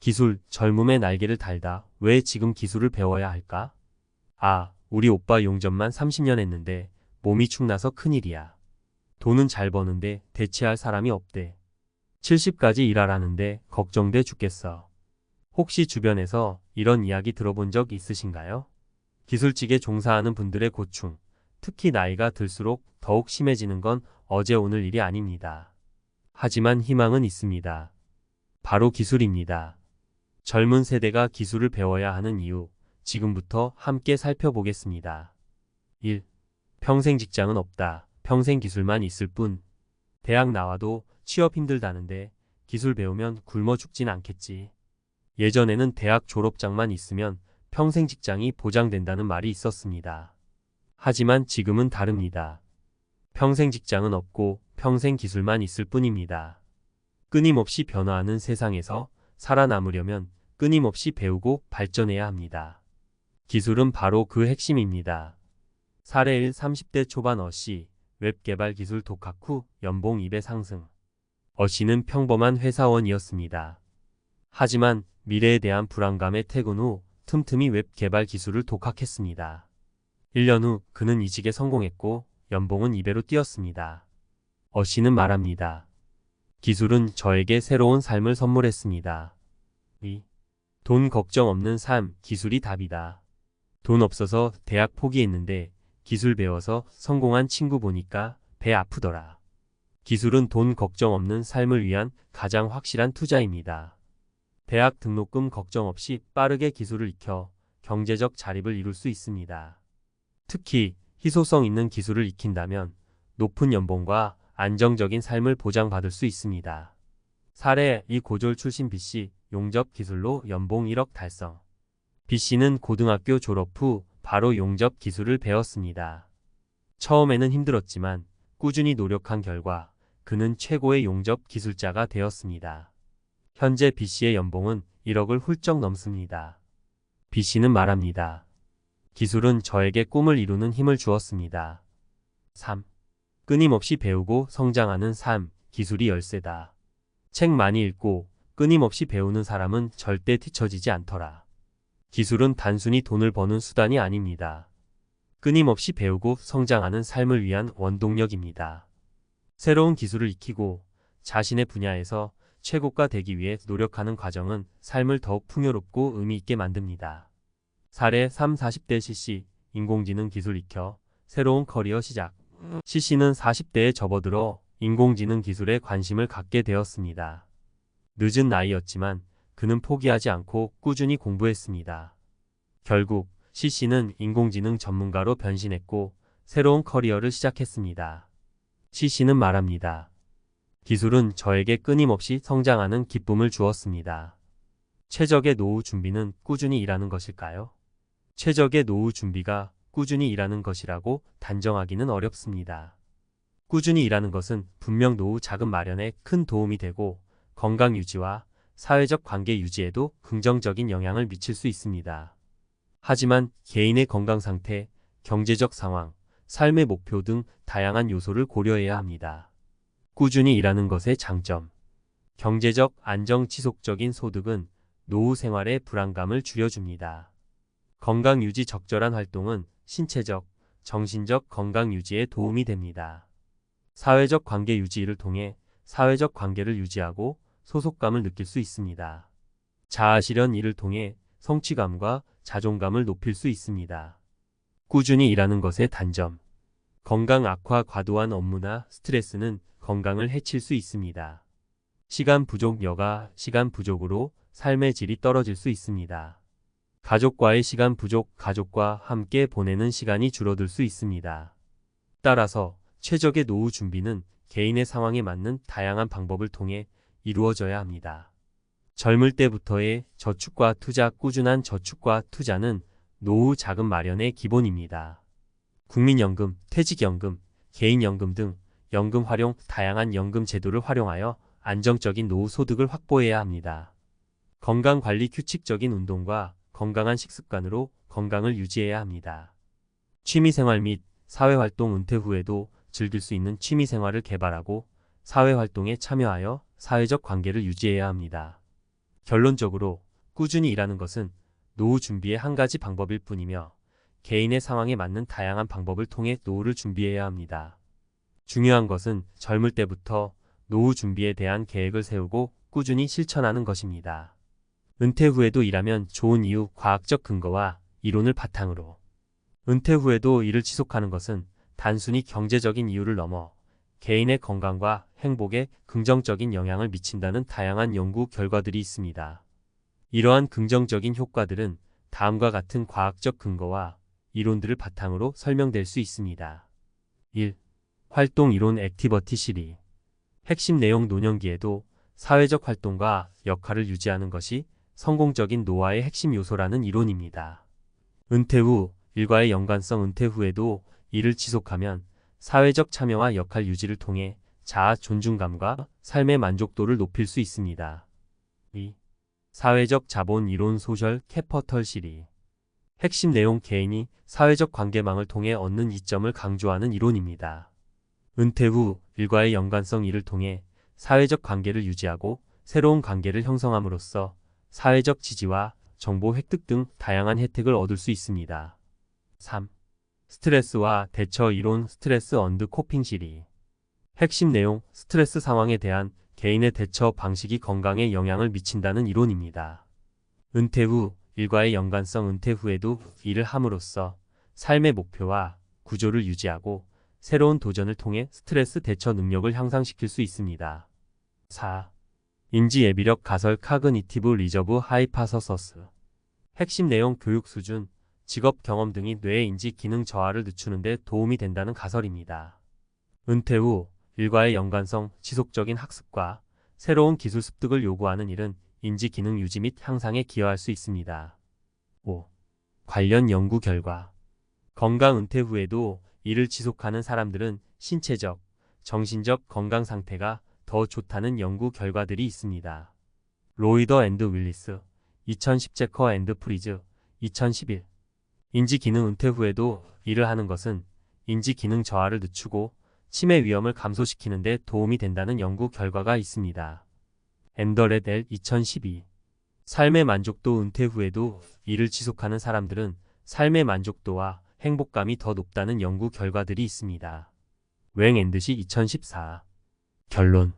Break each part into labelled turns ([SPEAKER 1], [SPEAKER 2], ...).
[SPEAKER 1] 기술, 젊음의 날개를 달다. 왜 지금 기술을 배워야 할까? 아, 우리 오빠 용접만 30년 했는데 몸이 축나서 큰일이야. 돈은 잘 버는데 대체할 사람이 없대. 70까지 일하라는데 걱정돼 죽겠어. 혹시 주변에서 이런 이야기 들어본 적 있으신가요? 기술직에 종사하는 분들의 고충, 특히 나이가 들수록 더욱 심해지는 건 어제 오늘 일이 아닙니다. 하지만 희망은 있습니다. 바로 기술입니다. 젊은 세대가 기술을 배워야 하는 이유, 지금부터 함께 살펴보겠습니다. 1. 평생 직장은 없다. 평생 기술만 있을 뿐. 대학 나와도 취업 힘들다는데 기술 배우면 굶어 죽진 않겠지. 예전에는 대학 졸업장만 있으면 평생 직장이 보장된다는 말이 있었습니다. 하지만 지금은 다릅니다. 평생 직장은 없고 평생 기술만 있을 뿐입니다. 끊임없이 변화하는 세상에서 살아남으려면 끊임없이 배우고 발전해야 합니다. 기술은 바로 그 핵심입니다. 사례 1. 30대 초반 어씨, 웹 개발 기술 독학 후 연봉 2배 상승. 어씨는 평범한 회사원이었습니다. 하지만 미래에 대한 불안감에 퇴근 후 틈틈이 웹 개발 기술을 독학했습니다. 1년 후 그는 이직에 성공했고 연봉은 2배로 뛰었습니다. 어씨는 말합니다. 기술은 저에게 새로운 삶을 선물했습니다. 2. 돈 걱정 없는 삶, 기술이 답이다. 돈 없어서 대학 포기했는데 기술 배워서 성공한 친구 보니까 배 아프더라. 기술은 돈 걱정 없는 삶을 위한 가장 확실한 투자입니다. 대학 등록금 걱정 없이 빠르게 기술을 익혀 경제적 자립을 이룰 수 있습니다. 특히 희소성 있는 기술을 익힌다면 높은 연봉과 안정적인 삶을 보장받을 수 있습니다. 사례 2. 고졸 출신 B씨, 용접 기술로 연봉 1억 달성. B씨는 고등학교 졸업 후 바로 용접 기술을 배웠습니다. 처음에는 힘들었지만 꾸준히 노력한 결과 그는 최고의 용접 기술자가 되었습니다. 현재 B씨의 연봉은 1억을 훌쩍 넘습니다. B씨는 말합니다. 기술은 저에게 꿈을 이루는 힘을 주었습니다. 3. 끊임없이 배우고 성장하는 삶, 기술이 열쇠다. 책 많이 읽고 끊임없이 배우는 사람은 절대 뒤처지지 않더라. 기술은 단순히 돈을 버는 수단이 아닙니다. 끊임없이 배우고 성장하는 삶을 위한 원동력입니다. 새로운 기술을 익히고 자신의 분야에서 최고가 되기 위해 노력하는 과정은 삶을 더욱 풍요롭고 의미 있게 만듭니다. 사례 3. 40대 CC, 인공지능 기술 익혀 새로운 커리어 시작. CC는 40대에 접어들어 인공지능 기술에 관심을 갖게 되었습니다. 늦은 나이였지만 그는 포기하지 않고 꾸준히 공부했습니다. 결국 CC는 인공지능 전문가로 변신했고 새로운 커리어를 시작했습니다. CC는 말합니다. 기술은 저에게 끊임없이 성장하는 기쁨을 주었습니다. 최적의 노후 준비는 꾸준히 일하는 것일까요? 최적의 노후 준비가 꾸준히 일하는 것이라고 단정하기는 어렵습니다. 꾸준히 일하는 것은 분명 노후 자금 마련에 큰 도움이 되고 건강 유지와 사회적 관계 유지에도 긍정적인 영향을 미칠 수 있습니다. 하지만 개인의 건강 상태, 경제적 상황, 삶의 목표 등 다양한 요소를 고려해야 합니다. 꾸준히 일하는 것의 장점. 경제적 안정 지속적인 소득은 노후 생활의 불안감을 줄여줍니다. 건강 유지 적절한 활동은 신체적, 정신적 건강 유지에 도움이 됩니다. 사회적 관계 유지를 통해 사회적 관계를 유지하고 소속감을 느낄 수 있습니다. 자아실현 이를 통해 성취감과 자존감을 높일 수 있습니다. 꾸준히 일하는 것의 단점. 건강 악화 과도한 업무나 스트레스는 건강을 해칠 수 있습니다. 시간 부족 여가 시간 부족으로 삶의 질이 떨어질 수 있습니다. 가족과의 시간 부족 가족과 함께 보내는 시간이 줄어들 수 있습니다. 따라서 최적의 노후 준비는 개인의 상황에 맞는 다양한 방법을 통해 이루어져야 합니다. 젊을 때부터의 저축과 투자 꾸준한 저축과 투자는 노후 자금 마련의 기본입니다. 국민연금, 퇴직연금, 개인연금 등 연금 활용 다양한 연금 제도를 활용하여 안정적인 노후 소득을 확보해야 합니다. 건강관리 규칙적인 운동과 건강한 식습관으로 건강을 유지해야 합니다. 취미생활 및 사회활동 은퇴 후에도 즐길 수 있는 취미생활을 개발하고 사회활동에 참여하여 사회적 관계를 유지해야 합니다. 결론적으로 꾸준히 일하는 것은 노후 준비의 한 가지 방법일 뿐이며 개인의 상황에 맞는 다양한 방법을 통해 노후를 준비해야 합니다. 중요한 것은 젊을 때부터 노후 준비에 대한 계획을 세우고 꾸준히 실천하는 것입니다. 은퇴 후에도 일하면 좋은 이유, 과학적 근거와 이론을 바탕으로. 은퇴 후에도 일을 지속하는 것은 단순히 경제적인 이유를 넘어 개인의 건강과 행복에 긍정적인 영향을 미친다는 다양한 연구 결과들이 있습니다. 이러한 긍정적인 효과들은 다음과 같은 과학적 근거와 이론들을 바탕으로 설명될 수 있습니다. 1. 활동 이론 액티버티 시리. 핵심 내용 노년기에도 사회적 활동과 역할을 유지하는 것이 성공적인 노화의 핵심 요소라는 이론입니다. 은퇴 후 일과의 연관성. 은퇴 후에도 일을 지속하면 사회적 참여와 역할 유지를 통해 자아 존중감과 삶의 만족도를 높일 수 있습니다. 2. 사회적 자본 이론 소셜 캐퍼털 시리. 핵심 내용 개인이 사회적 관계망을 통해 얻는 이점을 강조하는 이론입니다. 은퇴 후 일과의 연관성 이를 통해 사회적 관계를 유지하고 새로운 관계를 형성함으로써 사회적 지지와 정보 획득 등 다양한 혜택을 얻을 수 있습니다. 3. 스트레스와 대처 이론 스트레스 언드 코핑 시리. 핵심 내용 스트레스 상황에 대한 개인의 대처 방식이 건강에 영향을 미친다는 이론입니다. 은퇴 후 일과의 연관성. 은퇴 후에도 일을 함으로써 삶의 목표와 구조를 유지하고 새로운 도전을 통해 스트레스 대처 능력을 향상시킬 수 있습니다. 4. 인지 예비력 가설 카그니티브 리저브 하이파서서스. 핵심 내용 교육 수준, 직업 경험 등이 뇌의 인지 기능 저하를 늦추는 데 도움이 된다는 가설입니다. 은퇴 후 일과의 연관성, 지속적인 학습과 새로운 기술 습득을 요구하는 일은 인지 기능 유지 및 향상에 기여할 수 있습니다. 5. 관련 연구 결과. 건강. 은퇴 후에도 일을 지속하는 사람들은 신체적, 정신적 건강 상태가 더 좋다는 연구 결과들이 있습니다. 로이더 앤드 윌리스, 2010 제커 앤드 프리즈, 2011. 인지 기능. 은퇴 후에도 일을 하는 것은 인지 기능 저하를 늦추고 치매 위험을 감소시키는 데 도움이 된다는 연구 결과가 있습니다. 앤더렛 엘 2012. 삶의 만족도. 은퇴 후에도 일을 지속하는 사람들은 삶의 만족도와 행복감이 더 높다는 연구 결과들이 있습니다. 웽 앤드시 2014. 결론.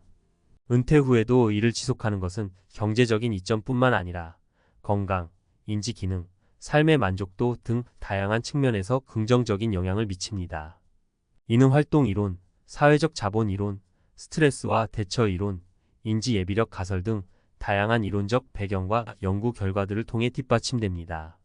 [SPEAKER 1] 은퇴 후에도 일을 지속하는 것은 경제적인 이점뿐만 아니라 건강, 인지 기능, 삶의 만족도 등 다양한 측면에서 긍정적인 영향을 미칩니다. 이는 활동 이론, 사회적 자본 이론, 스트레스와 대처 이론, 인지 예비력 가설 등 다양한 이론적 배경과 연구 결과들을 통해 뒷받침됩니다.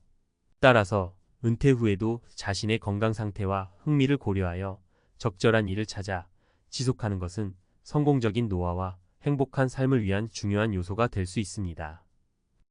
[SPEAKER 1] 따라서 은퇴 후에도 자신의 건강 상태와 흥미를 고려하여 적절한 일을 찾아 지속하는 것은 성공적인 노화와 행복한 삶을 위한 중요한 요소가 될 수 있습니다.